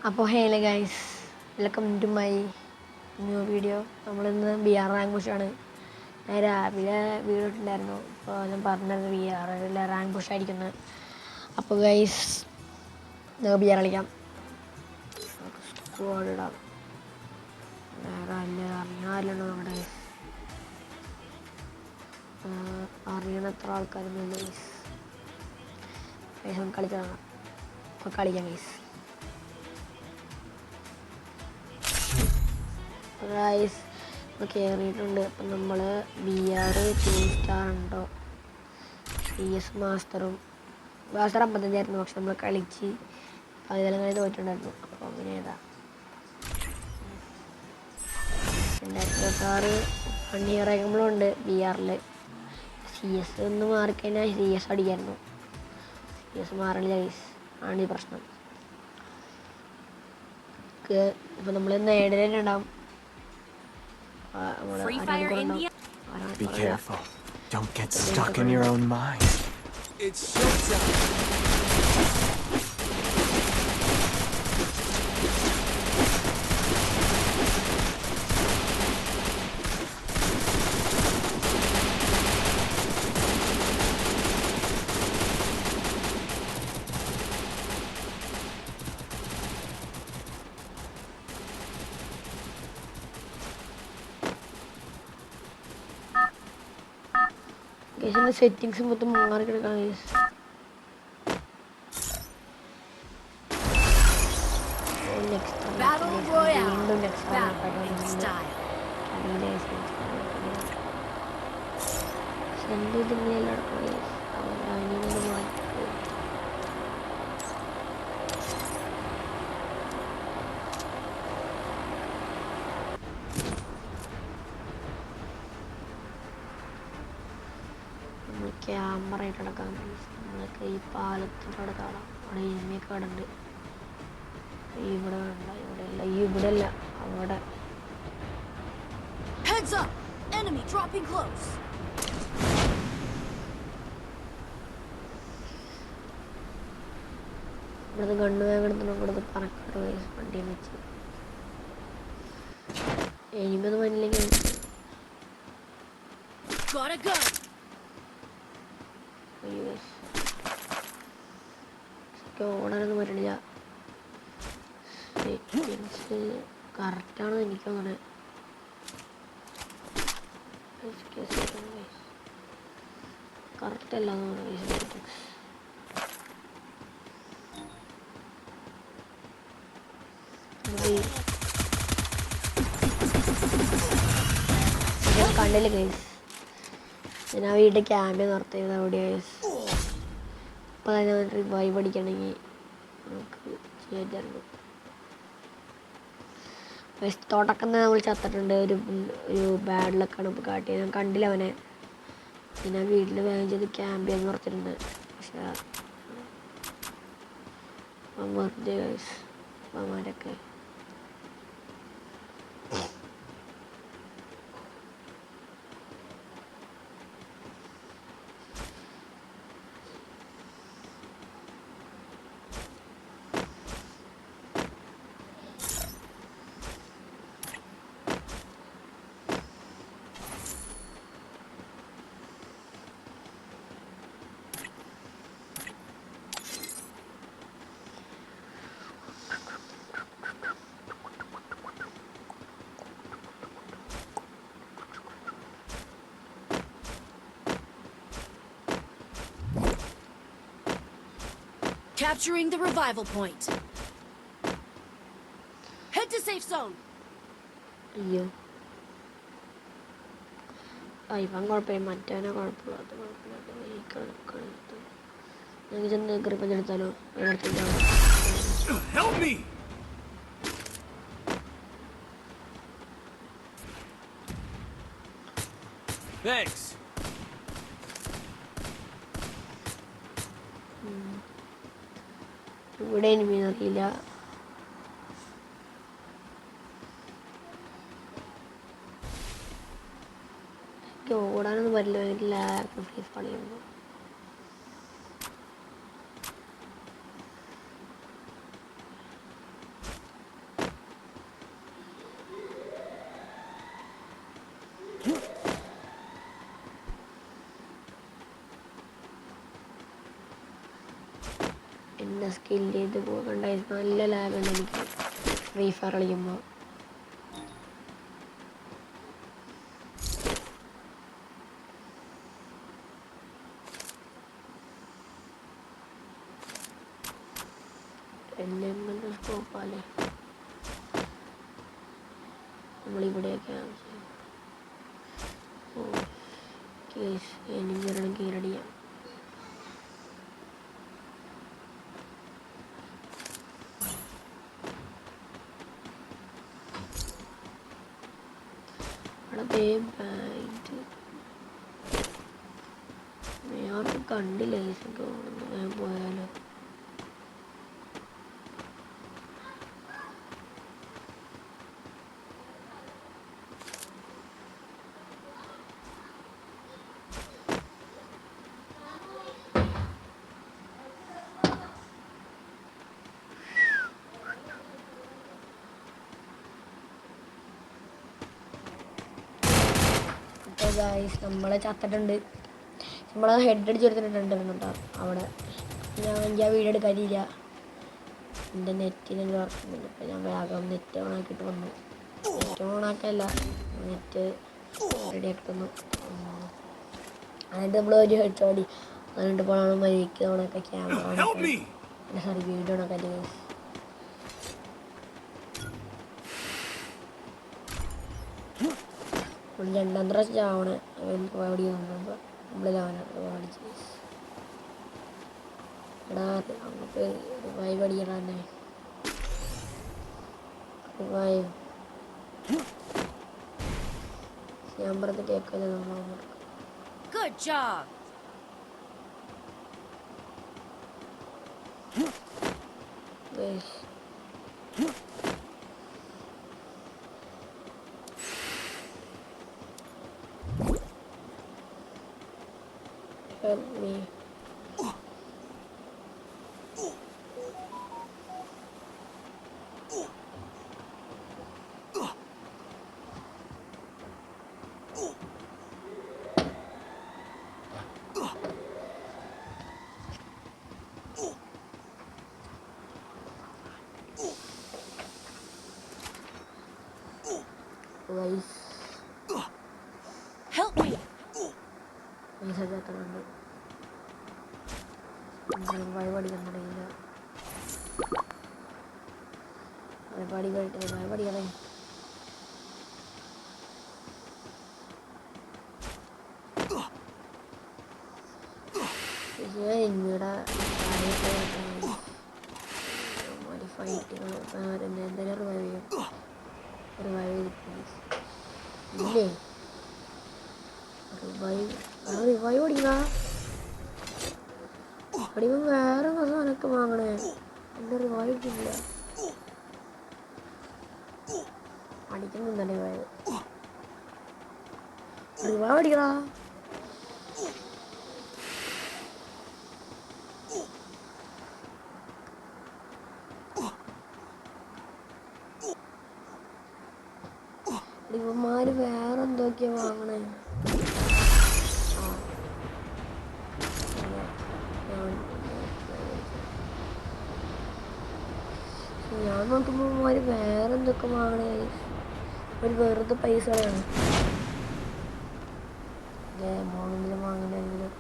അപ്പോൾ hello guys, welcome to my new video. നമ്മളിന്ന് BR rank പുഷാണ്. ഞാൻ രാവിലെ വീഡിയോ ഇട്ടുണ്ടായിരുന്നു. അപ്പോൾ ഞാൻ പറഞ്ഞത് BR റാങ്ക് പുഷായിരിക്കുന്നത്. അപ്പോൾ ഗൈസ് നമുക്ക് BR കളിക്കാം. സ്ക്വാഡ് ഇടാം. വേറെ അറിയാമല്ലോ നമ്മുടെ അറിയണത്ര ആൾക്കാരൊന്നും ഗൈസ്. നമുക്ക് കളിക്കാം. അപ്പോൾ കളിക്കാം ഗൈസ്. ഗൈസ് ഇപ്പോൾ കയറിയിട്ടുണ്ട്. അപ്പം നമ്മൾ BR 2 സ്റ്റാർ ഉണ്ടോ, CS മാസ്റ്റർ 55ആയിരുന്നു. പക്ഷെ നമ്മൾ കളിച്ച് 15 തോറ്റുണ്ടായിരുന്നു. അപ്പോൾ അങ്ങനെ ഏതാ 2026 1 ഇയർ ആകുമ്പോഴുണ്ട് BR. CS ഒന്ന് മാറിക്കഴിഞ്ഞാൽ CS അടിക്കായിരുന്നു. CS മാറില്ല ഗൈസ്, ആണ് ഈ പ്രശ്നം. ഇപ്പം നമ്മൾ നേടിയിട്ടുണ്ടാവും. Be careful. Don't get stuck in your own mind. It's showtime. ഗൈസിൻ്റെ സെറ്റിങ്സ് മൊത്തം മാറിക്കിടക്കാണ് ഗൈസ്. വീണ്ടും ക്യാമറ ആയിട്ട് നടക്കാൻ നമ്മളൊക്കെ ഈ പാലത്തിൻ്റെ അവിടെ കാണാം. അവിടെ എനിമയൊക്കെ അവിടെ ഉണ്ട്. ഇവിടെ വേണ്ട, ഇവിടെ അല്ല അവിടെ. ഇവിടുന്ന് ഗണ്ണ് വേഗം ഇവിടുന്ന് പറക്കട്ടെ വണ്ടിയും വെച്ച്. എനിമൊന്നും വന്നില്ലെങ്കിൽ ഓടാനൊന്നും പറ്റണില്ല. സെറ്റിങ്സ് കറക്റ്റാണെന്ന് എനിക്ക് തോന്നണേ. കറക്റ്റ് അല്ല സെറ്റിങ്സ്. കണ്ടില്ല ഗൈസ്, ഞാൻ ആ വീട്ടിൽ ക്യാമ്പ് നിർത്തിയത് അവിടെ ഗൈസ്. അപ്പോൾ തന്നെ റിവൈവ് അടിക്കണമെങ്കിൽ നമുക്ക് ചെയ്യാറുണ്ട്. തുടക്കം നമ്മൾ ചത്തിട്ടുണ്ട്. ഒരു ബാഡ് ലക്കാണ് ഇപ്പോൾ കാട്ടിയത്. ഞാൻ കണ്ടില്ല അവനെ. പിന്നെ വീട്ടിൽ വേഗം ചെയ്ത് ക്യാമ്പ് ചെയ്യാൻ നിർത്തിയിട്ടുണ്ട്. പക്ഷേ വെറുതെ guys അവന്മാരൊക്കെ. Capturing the revival point. Head to safe zone. അയ്യോ, ഇവൻ കുഴപ്പമില്ല, മറ്റവനെ കുഴപ്പമില്ല. അത് കുഴപ്പമില്ല. ഞങ്ങൾക്ക് ചെന്ന് കൃപഞ്ഞെടുത്താലോ? Help me. Thanks. ഇവിടെ എനിമി അറിയില്ല. ഓടാനൊന്നും പറ്റില്ല, എനിക്ക് ലാഗ് ഫേസ് കളിയുമ്പോൾ. എന്നെ സ്കില്ല് ചെയ്ത് പോകണ്ടായിരുന്നു. നല്ല ലാഗുണ്ട് എനിക്ക് ഫ്രീ ഫയർ കളിക്കുമ്പോൾ. എന്നെ സ്കോപ്പാലേ നമ്മളിവിടെയൊക്കെയാണ്. ഓ കേസ് എനിക്കൊരെണ്ണം കീഴടിയാം. അവിടെ ആർക്കും കണ്ടില്ല. കേസൊക്കെ ഞാൻ പോയാലോ. അപ്പോൾ ഗായ്സ് നമ്മളെ ചത്തിട്ടുണ്ട്. നമ്മളെ ഹെഡ് അടിച്ചെടുത്തിട്ടുണ്ടായിരുന്നു കേട്ടോ അവിടെ. ഞാൻ എനിക്ക് ആ വീഡിയോ എടുക്കാനില്ല. എൻ്റെ നെറ്റിന് വർക്കുന്നുണ്ട്. ഇപ്പോൾ ഞാൻ വേഗം നെറ്റ് ഓണാക്കിയിട്ട് വന്നു. നെറ്റ് ഓണാക്കല്ല, നെറ്റ് റെഡിയാക്കി തന്നു. എന്നിട്ട് നമ്മൾ ഒരു ഹെഡ് ഷോട്ട് എന്നിട്ട് പോകണം മരിക്ക് ഓണാക്കാൻ ക്യാമറ ഓണാക്കാൻ. സോറി വീഡിയോ ഓണാക്കാൻ. രണ്ടാം പ്രാവശ്യം ആവണേ പാടി വന്നപ്പോൾ നമ്മളിലാവനാണ് പാടിച്ച്. എടാ നമുക്ക് റിവൈവ് അടിക്കണം തന്നെ. റിവൈവ് ഞാൻ പറഞ്ഞ് കേൾക്കല്ലേ നമ്മൾ. Good job. Help me. Guys, Help me. bisa jatuh nanti. Revive അടിക്കണ്ടയില്ല. revive അടിക്കണേ. ഇവിടെ ഫൈറ്റുകൾ എന്തായാലും റിവൈവ് ചെയ്യും. ഇല്ലേ റിവൈവ് അടിക്കുക. അടിക്കുമ്പോൾ വേറെ സാധനമൊക്കെ വാങ്ങണേ. എൻ്റെ റിവൈവ് ഇല്ല. അടിക്കുന്നുണ്ടല്ലേ റിവൈവ് അടിക്കടാ. ഇവന്മാര് വേറെ എന്തൊക്കെയാ വാങ്ങണേ. ഞാൻ നോക്കുമ്പോൾ ഇവന്മാര് വേറെ എന്തൊക്കെ വാങ്ങണേ. ഒരു വെറുതെ പൈസ കളയാണ്. മോണെങ്കിലും വാങ്ങണെങ്കിലും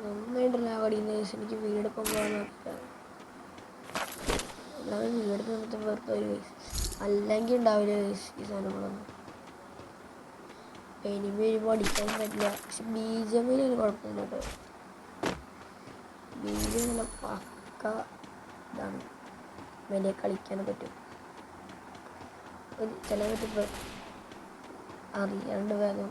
നന്നായിട്ടല്ല കടിക്കുന്നത്. എനിക്ക് വീടെടുക്കാൻ പോകാനൊക്കെ അല്ലാതെ വീടെടുത്ത് നിർത്താൻ വെറുതെ ഒരു വയസ്സ് അല്ലെങ്കിൽ ഉണ്ടാവില്ല ഈ സാധനങ്ങളൊന്നും. എനിമി വരുമ്പോൾ അടിക്കാൻ പറ്റില്ല. പക്ഷെ ബീജമിന് ഒരു കുഴപ്പമില്ല കേട്ടോ. ബീജം നല്ല പക്ക ഇതാണ്. വലിയ കളിക്കാൻ പറ്റും. ചില പറ്റിപ്പോൾ അറിയാണ്ട് വേഗം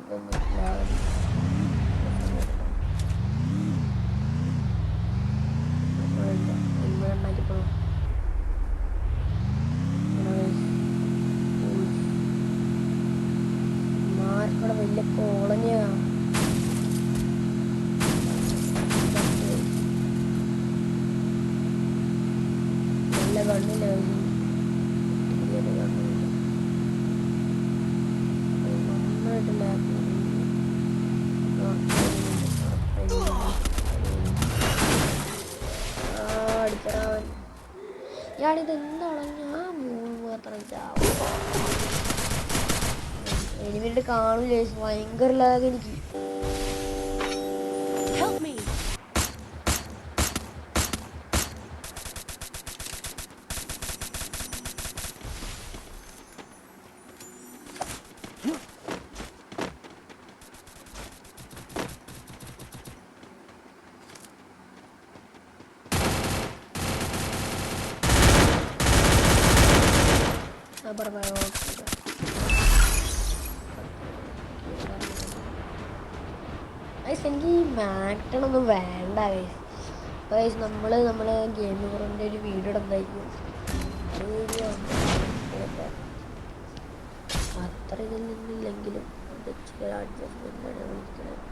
കണ്ണില്ല നന്നായിട്ട് ലാഗ് അടിച്ചവൻ ഞാനിത് എന്താണ് ഞാൻ മൂന്ന് മാത്രം ചാവും എനിമിട്ട് കാണൂലേ ഭയങ്കര ലാഗ് എനിക്ക് Help me. എനിക്ക് ഈ മാക്ടണൊന്നും വേണ്ട ഗൈസ് നമ്മളെ ഗെയിമിങ്ങിൻ്റെ ഒരു വീഡിയോ എന്തായിരിക്കും അത്ര ഇതിൽ നിന്നില്ലെങ്കിലും ചില അഡ്ജസ്റ്റ്മെൻ്റാണ് വിളിക്കുന്നത്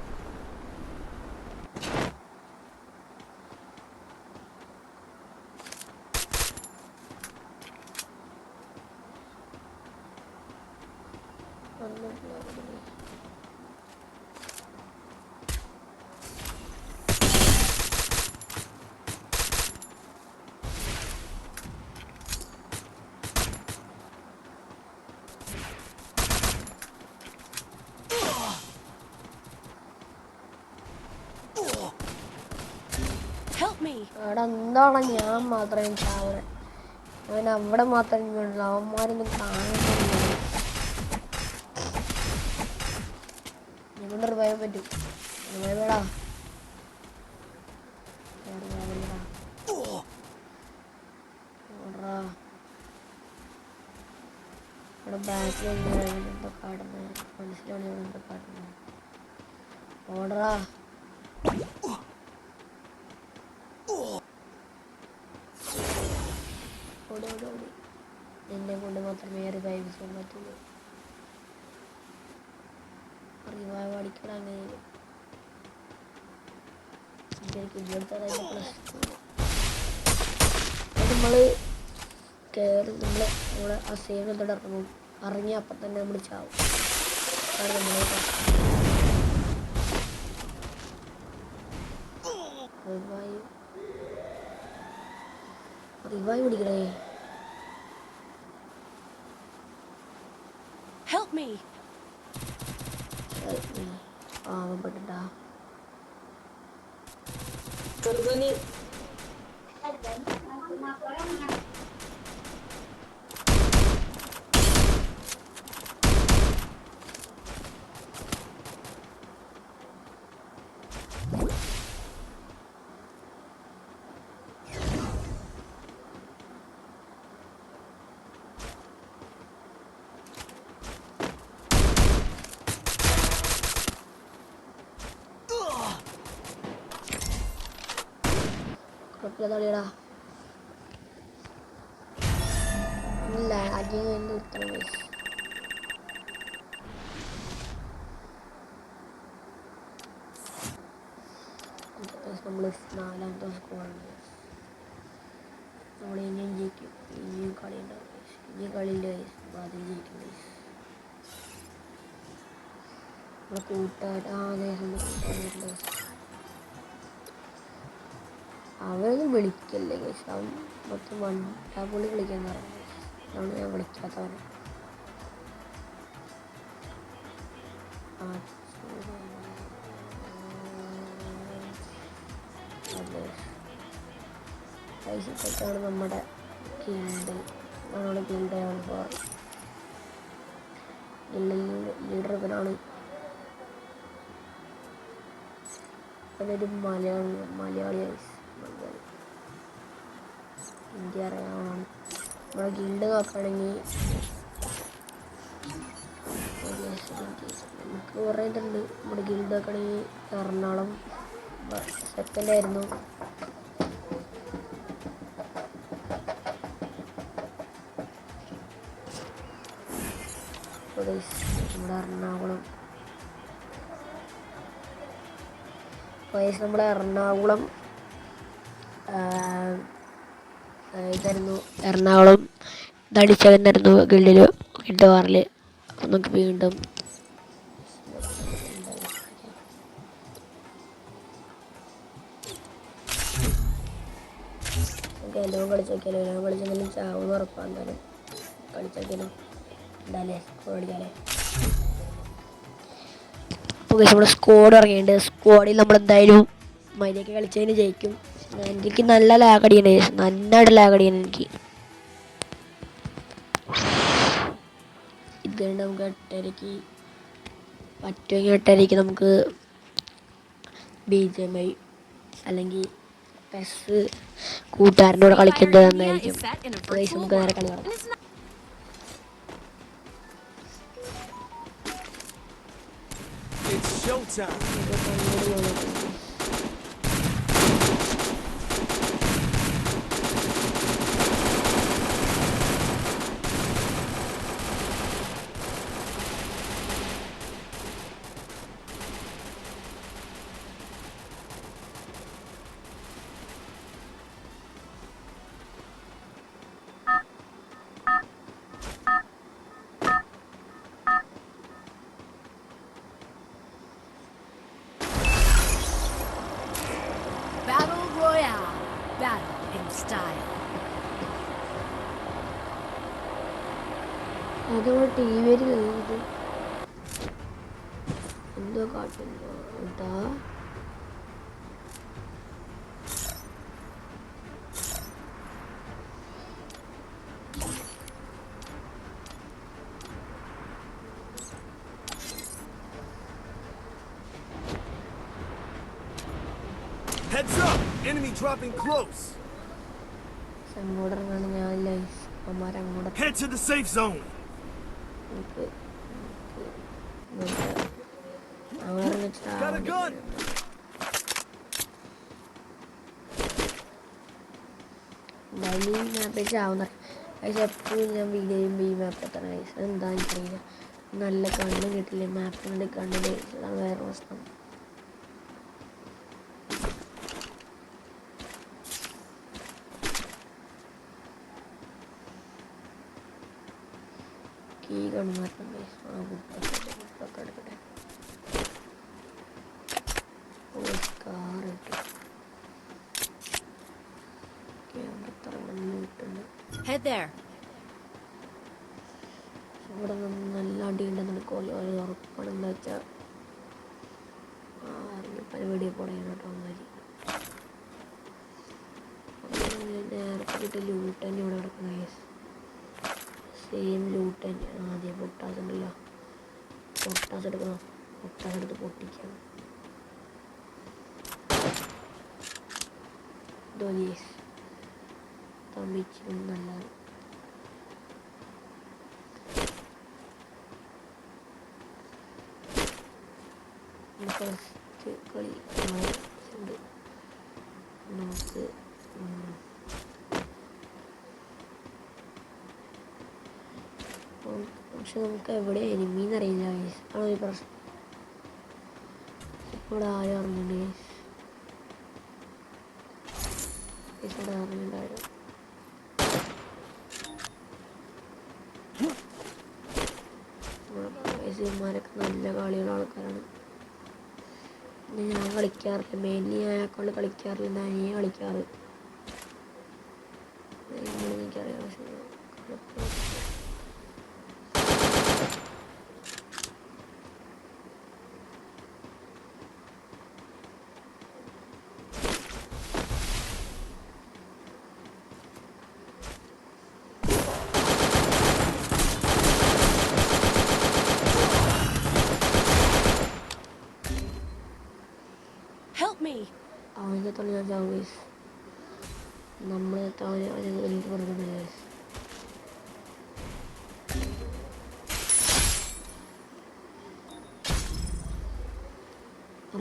Help me. അവിടെ എന്താണ് ഞാൻ മാത്രമേ ചാവണേ അവൻ അവിടെ മാത്രം വേണ്ടില്ല അവന്മാരൊന്നും കാണുന്നില്ല നിങ്ങളുടെ ഭയം പറ്റും ഭയപ്പെടാ ഇവിടെ ബാക്കിൽ എന്തോ കാട്ടുന്നത് മനസ്സിലാണ് എന്തോ കാട്ടുന്നത് ഓടറാ ഓടി ഓടി ഓടി എന്നെ കൊണ്ട് മാത്രമേ റിവൈവ് ചെയ്യാൻ പറ്റുള്ളൂ റിവൈവ് അടിക്കണം അങ്ങനെ നമ്മൾ കയറി നമ്മളെ ആ സേനത്തോടെ ഇറങ്ങും ഇറങ്ങി അപ്പം തന്നെ നമ്മൾ ചാവും അതാണ് നമ്മളെ റിവൈവ് പിടിക്കണേ Help me. പാവപ്പെട്ടാ കുഴപ്പമില്ലാ ഇല്ല അധികം ഇത്ര നമ്മൾ 4ാമത്തെ സ്കോറുണ്ട് നമ്മൾ ഇനിയും ജയിക്കും ഇനിയും കളി ഉണ്ടാവും ഇനി കളിയില്ല അതിൽ ജയിക്കും നമ്മളെ കൂട്ടുകാർ അതെ കൂട്ടുകാരുണ്ട് അവരൊന്നും വിളിക്കല്ലേ കേസ് അവൻ മൊത്തം വണ്ടാപൊളി കളിക്കാൻ പറഞ്ഞു അതാണ് ഞാൻ വിളിക്കാത്തവനെ പൈസത്തൊക്കെയാണ് നമ്മുടെ ഗിൽഡ് നമ്മുടെ ഗിൽഡ് ലീഡർ ഇവനാണ് ഇവനൊരു മലയാളി ഇന്ത്യ അറിയാവുന്നതാണ് നമ്മുടെ ഗിൽഡ് നോക്കുകയാണെങ്കിൽ നമുക്ക് കുറേ ഇതുണ്ട് നമ്മുടെ ഗിൽഡ് നോക്കുകയാണെങ്കിൽ എറണാകുളം സെക്കൻഡായിരുന്നു നമ്മുടെ എറണാകുളം നമ്മുടെ എറണാകുളം ഇതായിരുന്നു എറണാകുളം ഇതടിച്ചവന്നായിരുന്നു ഗിൽഡിൽ ഗിൽഡ് വാറിൽ. അപ്പം നമുക്ക് വീണ്ടും എല്ലാം കളിച്ചോക്കിയാലോ, എല്ലാം കളിച്ചെങ്കിലും ചാവുന്ന ഉറപ്പാണ്. എന്തായാലും കളിച്ചോക്കിയാലോ, എന്തായാലേ സ്കോഡ് അടിക്കാല്ലേ. അപ്പോൾ നമ്മുടെ സ്ക്വാഡ് ഇറങ്ങിയിട്ടുണ്ട്. സ്ക്വാഡിൽ നമ്മളെന്തായാലും മര്യാദയ്ക്ക് കളിച്ചതിന് ജയിക്കും. എനിക്ക് നല്ല ലാഗടിയാണ്, നന്നായിട്ട് ലാഗടിയാണ് എനിക്ക്. ഇത് കഴിഞ്ഞ് നമുക്ക് 8:30 പറ്റുമെങ്കിൽ 8:30 നമുക്ക് BGMI അല്ലെങ്കിൽ പെസ് കൂട്ടുകാരൻ്റെ കൂടെ കളിക്കുന്നത് നന്നായിരിക്കും. നമുക്ക് നേരെ കളി നടക്കാം. It's showtime. Battle Royale. Battle in style. അതോടെ TV എന്തോ കാട്ടുന്നു കേട്ടാ. Heads up! Enemy dropping close. അങ്ങോട്ട് ഇറങ്ങാണ് ഞാൻ life അമ്മമാരങ്ങോട്ട്. Head to the safe zone. Got a gun. മാപ്പിൽ ചാവുന്ന എപ്പോഴും ഞാൻ വീഡിയോ ചെയ്യുമ്പോൾ ഈ മാപ്പ് എത്തണം. എന്താ എനിക്കറിയില്ല, നല്ല കണ്ണ് കിട്ടില്ല മാപ്പിനുണ്ട്. കണ്ണിൽ അതാണ് വേറെ പ്രശ്നം. കീ കണ്ണുമാറ്റം ബുക്കൊക്കെ എടുക്കട്ടെ. കാർ കിട്ടും. Head there. ഇവിടെ നിന്ന് നല്ല അടിയുണ്ടെന്ന് കൊല്ലും ഉറപ്പാണ്. എന്താ വെച്ചാൽ പരിപാടി പൊടയാണ് കേട്ടോ. നേരത്തെ കിട്ടിയ ലൂട്ട് തന്നെ ഇവിടെ കിടക്കുന്ന സെയിം ലൂട്ട് തന്നെ. ആദ്യം പൊട്ടാസ് ഉണ്ടല്ലോ, പൊട്ടാസ് എടുക്കണം. പൊട്ടാസ് എടുത്ത് പൊട്ടിക്കണം. ദോലീസ് തമ്മിച്ചും നല്ലതാണ്. ഫസ്റ്റ് കളി ഉണ്ട് നമുക്ക്. പക്ഷെ നമുക്ക് എവിടെ എനിമീന്ന് അറിയില്ല. ആണ് ഒരു പ്രശ്നം. ഇപ്പോൾ ഇവിടെ ആരും അറിഞ്ഞിട്ടുണ്ട്. ഇവിടെ അറിഞ്ഞിട്ടുണ്ടായിരുന്നു. ഇവന്മാരൊക്കെ നല്ല കളിയുള്ള ആൾക്കാരാണ്. ഞാൻ കളിക്കാറില്ല, മെയിൻലി ഞാൻ അക്കൗണ്ട് കളിക്കാറില്ല. ഞാനേ കളിക്കാറ്. എനിക്കറിയാം. പക്ഷേ അവൻ്റെ തന്നെ ഞാൻ ചാവും. നമ്മൾ എനിക്ക് കൊടുക്കുന്നില്ല.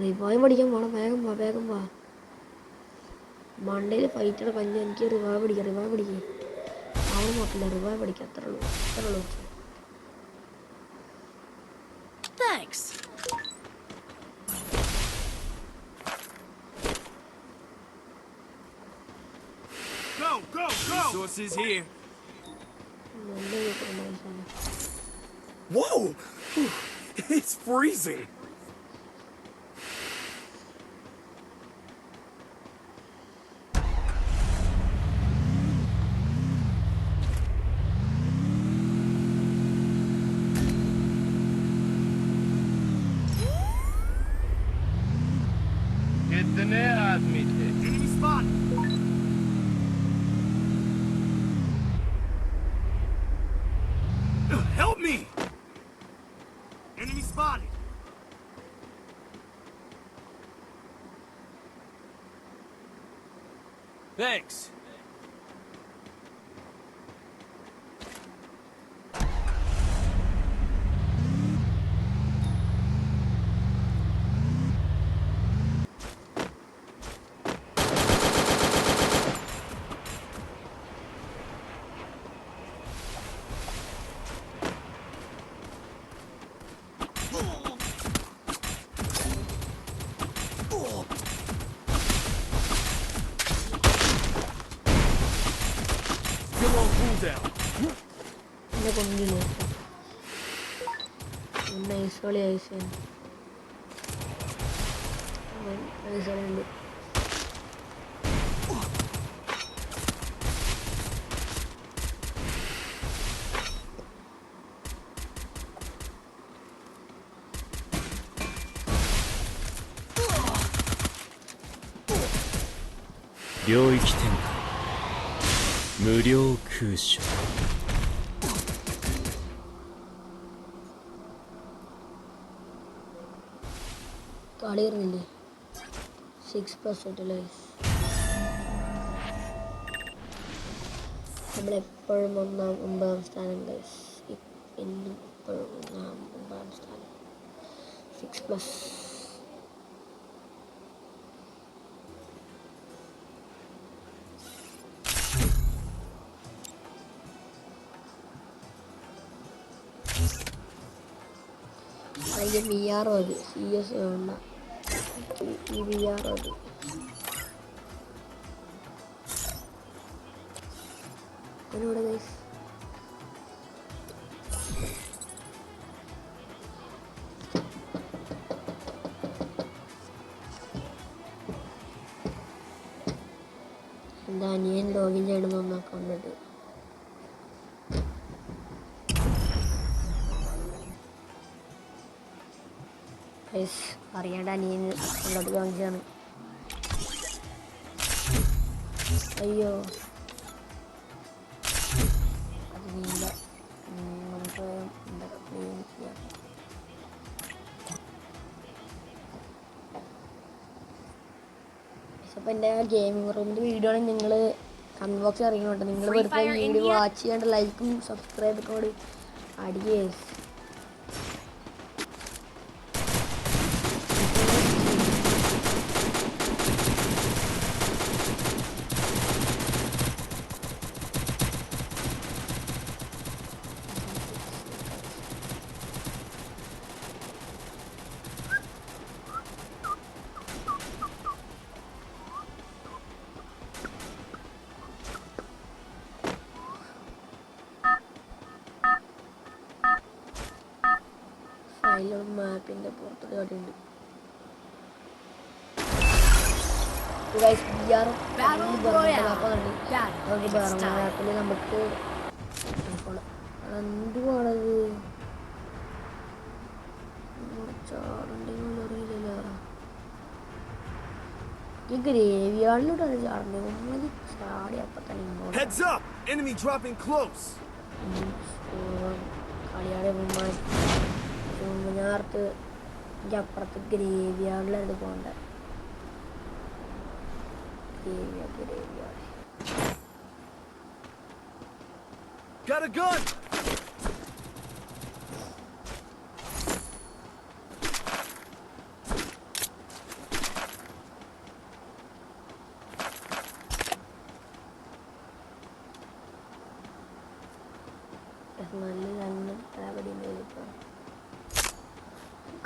റിവൈവ് പഠിക്കാൻ പോണം. വേഗം വാ. മണ്ടയിൽ ഫൈറ്റ് കഞ്ഞ എനിക്ക് റിവൈവ് പിടിക്കാം. അവൾ നോക്കില്ല, റിവൈവ് പഠിക്കാം. അത്രേ ഉള്ളൂ. Thanks. Go! Resources here. നല്ല വീട്ടിലുണ്ട്. Whoa! It's freezing. Enemy spot. Help me! Enemy spotted. Thanks. Still on cooldown. എന്നെ കൊണ്ടില്ല നൈസ് കളി ഐസ് നൈസ് കളിയുണ്ട്.領域展開無料空襲കളി അറിഞ്ഞില്ലേ 6% നമ്മളെപ്പോഴും ഒമ്പതാം സ്ഥാനം ഗൈസ്. എന്നും എപ്പോഴും ഒമ്പതാം സ്ഥാനം 6+. അതിൻ്റെ VR മതി, CS വേണ്ട, ഈ VR മതി. അതിനൂടെ ഗൈസ് എൻ്റെ അനിയൻ ലോഗിൻ ചെയ്യണമെന്ന് അക്കൗണ്ടിട്ട് അറിയാണ്ട് അനിയൻ അക്കൗണ്ടോട്ട് വാങ്ങിച്ചാണ്. അയ്യോ അത് നീല നമുക്ക് എന്താ ക്ലീൻ ചെയ്യാം. അപ്പോൾ എൻ്റെ ഗെയിമിംഗ് റൂമിൻ്റെ വീഡിയോ ആണെങ്കിൽ നിങ്ങൾ കമൻറ്റ് ബോക്സിൽ അറിയുന്നുണ്ട്. നിങ്ങൾ വെറുതെ വീഡിയോ വാച്ച് ചെയ്യാണ്ട് ലൈക്കും സബ്സ്ക്രൈബൊക്കെ കൂടി അടിയേ. അതിലൊരു മാപ്പിൻ്റെ പുറത്തൊരു കടയുണ്ട്. മാപ്പിൽ നമുക്ക് എന്തുവാണത് ചാടണ്ടെങ്കിൽ അറിയില്ലല്ലോ. ഈ ഗ്രേവിയാർഡിലൂടെ ചാടണ്ടേ ഒന്നത് ചാടി അപ്പം തന്നെ ഇങ്ങോട്ട് Heads up! Enemy dropping close. കളിയാടെ ഞാനടുത്ത് എനിക്ക് അപ്പുറത്ത് ഗ്രേവിയാർഡിലായിരുന്നു പോകണ്ട. Graveyard Got a gun!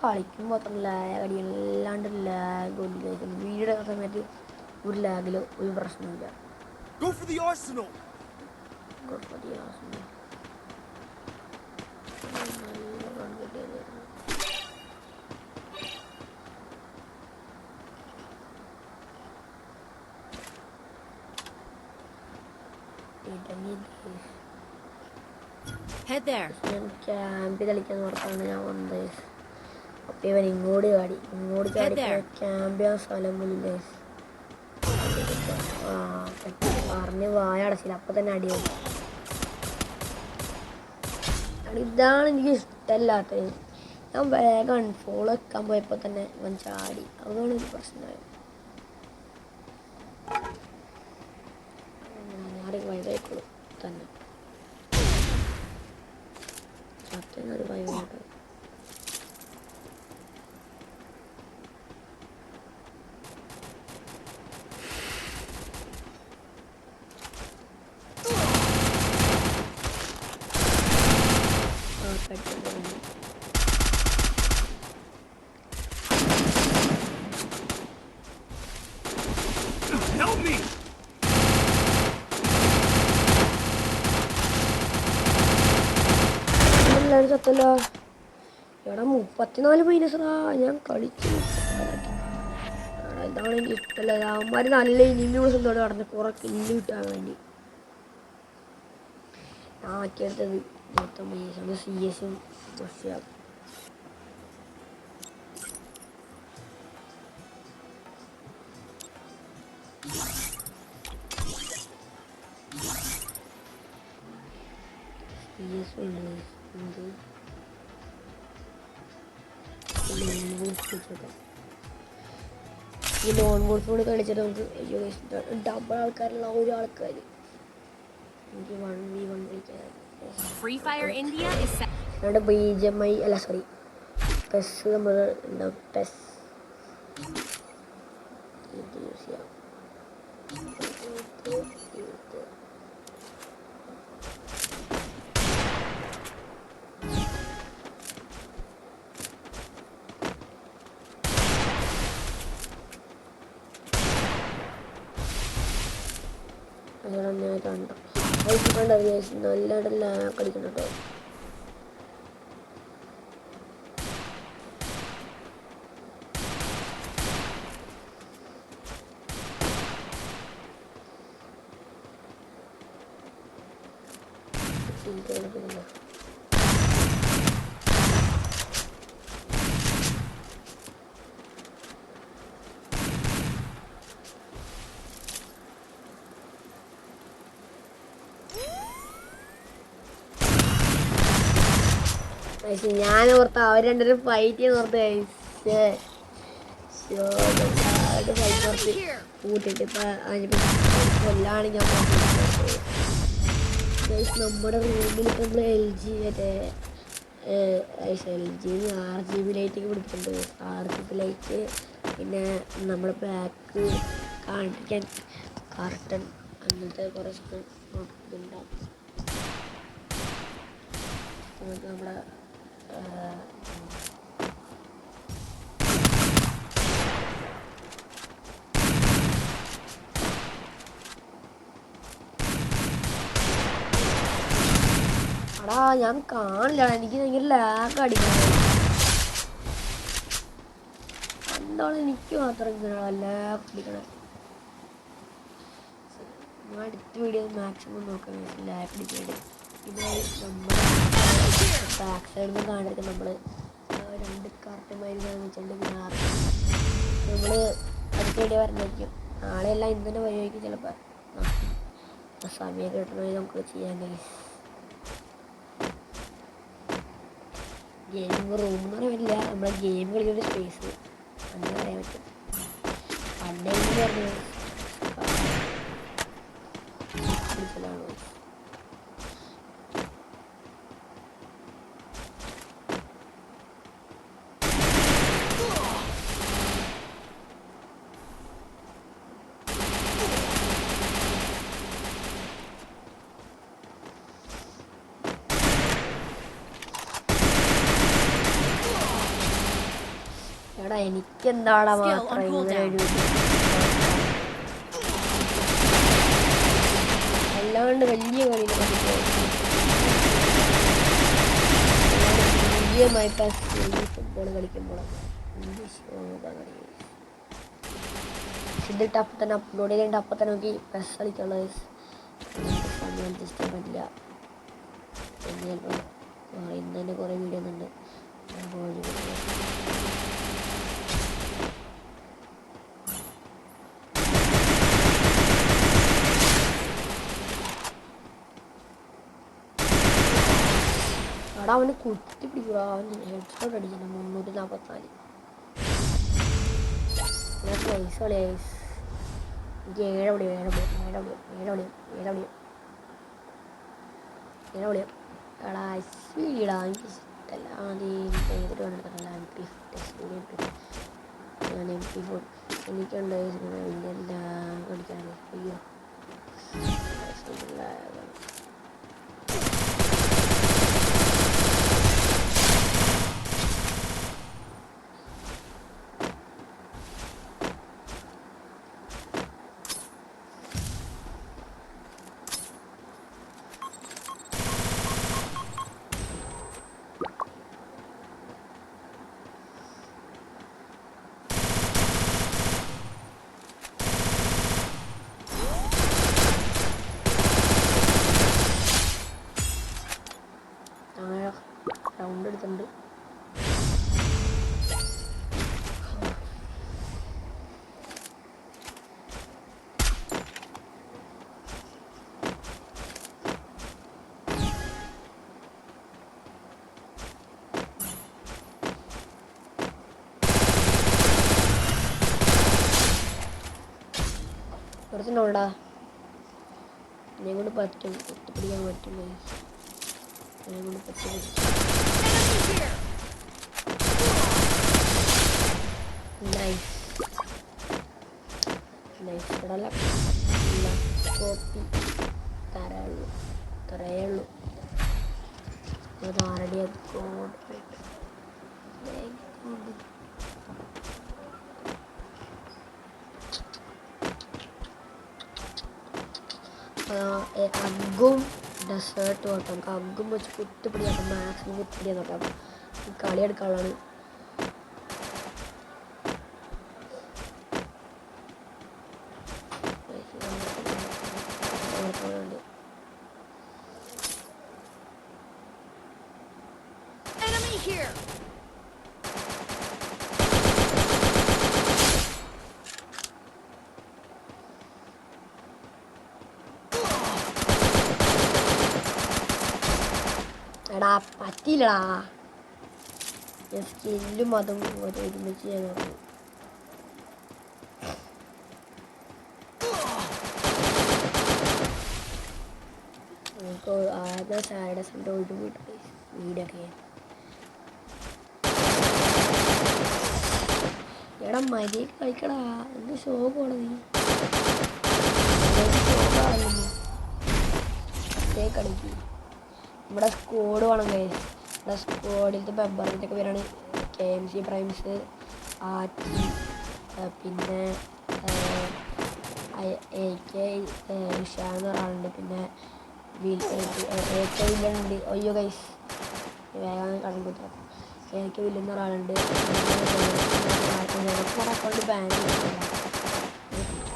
കളിക്കുമ്പോൾ അത്ര ലാഗ് അടിയല്ലാണ്ട് ലാഗ് ഒന്നും വീഡിയോ സമയത്ത് ഒരു ലാഗിലോ ഒരു പ്രശ്നമില്ല. Go for the arsenal! Head there. ഞാൻ ക്യാമ്പിൽ കളിക്കാൻ ഓർത്താണ് ഞാൻ വന്നത്. അപ്പൊ ഇവൻ ഇങ്ങോട്ട് ചാടി ക്യാമ്പ് ചെയ്യാൻ സ്ഥലമില്ലേ. പറഞ്ഞ് വായ അടച്ചില്ല, അപ്പൊ തന്നെ അടിയായി. ഇതാണ് എനിക്ക് ഇഷ്ടമല്ലാത്തത്. ഞാൻ വേഗം അൺഫോളോ വെക്കാൻ പോയപ്പോൾ തന്നെ ഇവൻ ചാടി, അതുകൊണ്ട് ഒരു പ്രശ്നമായി. വൈവായിക്കോളൂ തന്നെ സത്യം ഒരു വൈവായിട്ട്. Help me! എല്ലാവരും ചത്തല്ലോ. എടാ 34 മൈനസറാ ഞാൻ കളിച്ചു. ഇതാണ് എനിക്ക് ഇഷ്ടമല്ല. അവന്മാർ നല്ല ഇനിമീസ് എന്തോടെ നടന്ന് കുറെ കില്ല് കിട്ടാൻ വേണ്ടി ഞാൻ ആക്കിയെടുത്തത് മൊത്തം CS-ഉം റഷ്യ. ഈ ലോൺ വോൾഫ് കൂടി കളിച്ചിട്ട് നമുക്ക് ഡബിൾ ആൾക്കാരുള്ള ഒരു ആൾക്കാർ എനിക്ക് 1v1 കളിക്കാൻ. Free Fire India is set. നമ്മുടെ BGMI അല്ല സോറി പെസ് നമ്മൾ ഉണ്ടാവും. പെസ് ഇത് യൂസ് ചെയ്യാം. നല്ലതായിട്ട് ലാഗ് അടിക്കണം കേട്ടോ. ഞാൻ ഓർത്ത അവർ രണ്ടുപേരും ഫൈറ്റ് ചെയ്യുന്ന ഓർത്ത് കൂട്ടിട്ട് കൊല്ലാണ് ഞാൻ. നമ്മുടെ റൂമിൽ ഇപ്പം നമ്മൾ LG മറ്റേ LG RGB ലൈറ്റൊക്കെ പിടിച്ചിട്ടുണ്ട്. RGB ലൈറ്റ്, പിന്നെ നമ്മുടെ ബാക്ക് കാണിക്കാൻ കർട്ടൻ, അങ്ങനത്തെ കുറേ ഇതുണ്ടാവും. നമ്മുടെ അടാ ഞാൻ കാണില്ല, എനിക്ക് ഭയങ്കര ലാഗ് അടിക്കണം. എന്താണ് എനിക്ക് മാത്രം ഇങ്ങനെ ലാഗ് അടിക്കണം. ഞാൻ അടുത്ത വീഡിയോ മാക്സിമം നോക്കാൻ ലാഗ് അടിക്കേണ്ടി. പിന്നെ നമ്മൾ ബാക്ക് സൈഡിൽ നിന്ന് കാണിട്ട് നമ്മൾ 2 കാർട്ടുമാരി വെച്ചിട്ടുണ്ട്. പിന്നെ നമ്മൾ അടുത്ത വീഡിയോ പറഞ്ഞായിരിക്കും. നാളെയെല്ലാം ഇന്ന് തന്നെ വരുമായിരിക്കും ചിലപ്പോൾ. സമയം കിട്ടണമെങ്കിൽ നമുക്ക് ചെയ്യാൻ കഴിയും. ഗെയിമിംഗ് റൂം എന്ന് പറയാൻ പറ്റില്ല, നമ്മുടെ ഗെയിം കളിക്കുന്ന സ്പേസ് അങ്ങനെ പറയാൻ പറ്റും. പണ്ടേ പറഞ്ഞു എടാ എനിക്കെന്താടാ മാത്രം ഇങ്ങനെ ഒരു അല്ലാണ്ട് കളിയുണ്ട്, വലിയ കളിയുണ്ട്. വലിയമായി ഫുട്ബോൾ കളിക്കുമ്പോഴാണ് ഇതിട്ട് അപ്പം തന്നെ അപ്ലോഡ് ചെയ്തിട്ട് അപ്പം തന്നെ നോക്കി പെസ് കളിക്കുള്ള സമയം അഡ്ജസ്റ്റ് ചെയ്യാൻ പറ്റില്ല. പിന്നെ ചിലപ്പോൾ ഇന്ന് തന്നെ കുറേ വീഡിയോ ഉണ്ട്. അവിടെ അവന് കുത്തി പിടിക്കുക. അവൻ ഹെഡ്ഷോട്ട് അടിക്കണം. 344 പൈസ കളിയായി. എനിക്ക് 7 സ്പീഡാ എനിക്ക് ഇഷ്ടമല്ല. ആദ്യം ചെയ്തിട്ട് കണ്ടിട്ടില്ല. ഞാൻ MP4 എനിക്കുണ്ട് എല്ലാം കളിക്കാറ്. അയ്യോ റൗണ്ട് എടുത്തിട്ടുണ്ട്. കുറച്ചുണ്ടോണ്ടാ എന്നെ കൊണ്ട് പറ്റും. ഒത്തുപിടിക്കാൻ പറ്റും. എന്നെ കൊണ്ട് പറ്റും. നൈസ് ഇവിടെ കോപ്പി ഇത്രയേ ഉള്ളൂ. ആരുടെ അഗ്ഗും ഡെസേർട്ട് നോക്കാം. നമുക്ക് അഗ്ഗും വെച്ച് കുത്തിപ്പിടിയാക്കാം. മാക്സിമം കുത്തിപ്പിടിയാൻ നോക്കാം. കളി എടുക്കാനുള്ളതാണ്. Enemy here. എടാ പറ്റിയില്ലടാ. സ്കില്ലും അതും ഒരുമിച്ച് ചെയ്യാൻ നോക്കും. നമുക്ക് ആദ്യം സായുടെ സെൻ്റർ ഒഴിവിട്ട് വീഡിയോ ഒക്കെ എടാ മര്യാദ കളിക്കടാ. എന്ത് ഷോക്കാണ് നീ കളിക്ക്. നമ്മുടെ സ്ക്വാഡ് വേണം ഗൈസ്. നമ്മുടെ സ്ക്വാഡിലത്തെ മെമ്പറിൻ്റെയൊക്കെ പേരാണ് KMC പ്രൈംസ്, ആറ്റി, പിന്നെ AK ഇഷാ എന്ന് ഒരാളുണ്ട്, പിന്നെ AK വില്ലുണ്ട്. അയ്യോ ഗൈസ് വേഗം കടം കുത്തിരാം. AK വില്ലെന്ന ഒരാളുണ്ട്. കുറേ അക്കൗണ്ട് ബാൻ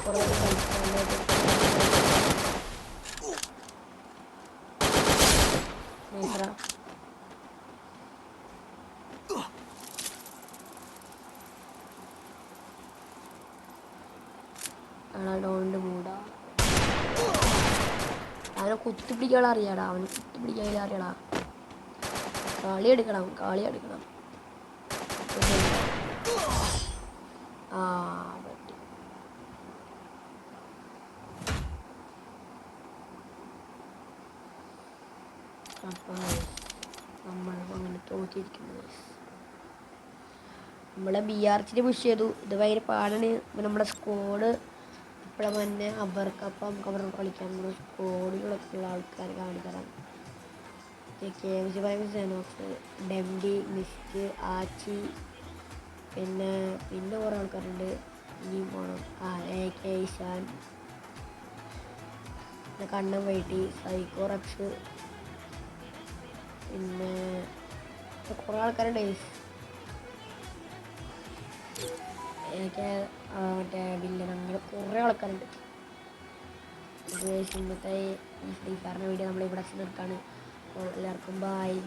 കുറേ കളിക്കാനായിട്ട് ഡോണ്ട് മൂടാ. അവനെ കുത്തിപ്പിടിക്കാൻ അറിയാടാ. അവന് കുത്തിപ്പിടിക്കാൻ അറിയാടാ. കളി എടുക്കണം. ആ പറ്റി. അപ്പോൾ നമ്മളിപ്പോൾ അങ്ങനെ തോറ്റിരിക്കുന്നത്. നമ്മളെ BRC പുഷ് ചെയ്തു. ഇത് ഭയങ്കര പാടാണ്. ഇപ്പം നമ്മുടെ സ്ക്വാഡ് ഇപ്പോഴും തന്നെ അവർക്കപ്പം നമുക്ക് അവർ കളിക്കാൻ നമ്മുടെ സ്ക്വാഡുകളൊക്കെ ഉള്ള ആൾക്കാരെ കാണിത്തരാം. KMC പറയുമ്പോൾ സെനോക്സ്, ഡെംഡി, മിസ്റ്റ്, ആച്ചി, പിന്നെ കുറേ ആൾക്കാരുണ്ട്. ഇനിയും പോകണം. AK ഇഷാൻ, പിന്നെ കണ്ണൻ വൈറ്റി സൈക്കോ റക്സ് പിന്നെ കുറേ ആൾക്കാരുണ്ട് എനിക്ക് മറ്റേ വില്ലൻ അങ്ങനെ കുറേ ആൾക്കാരുണ്ട്. ഇന്നത്തെ ഈ ഫ്രീ ഫയറിൻ്റെ വീഡിയോ നമ്മൾ ഇവിടെ നിർത്താൻ. അപ്പോൾ എല്ലാവർക്കും ബായ്.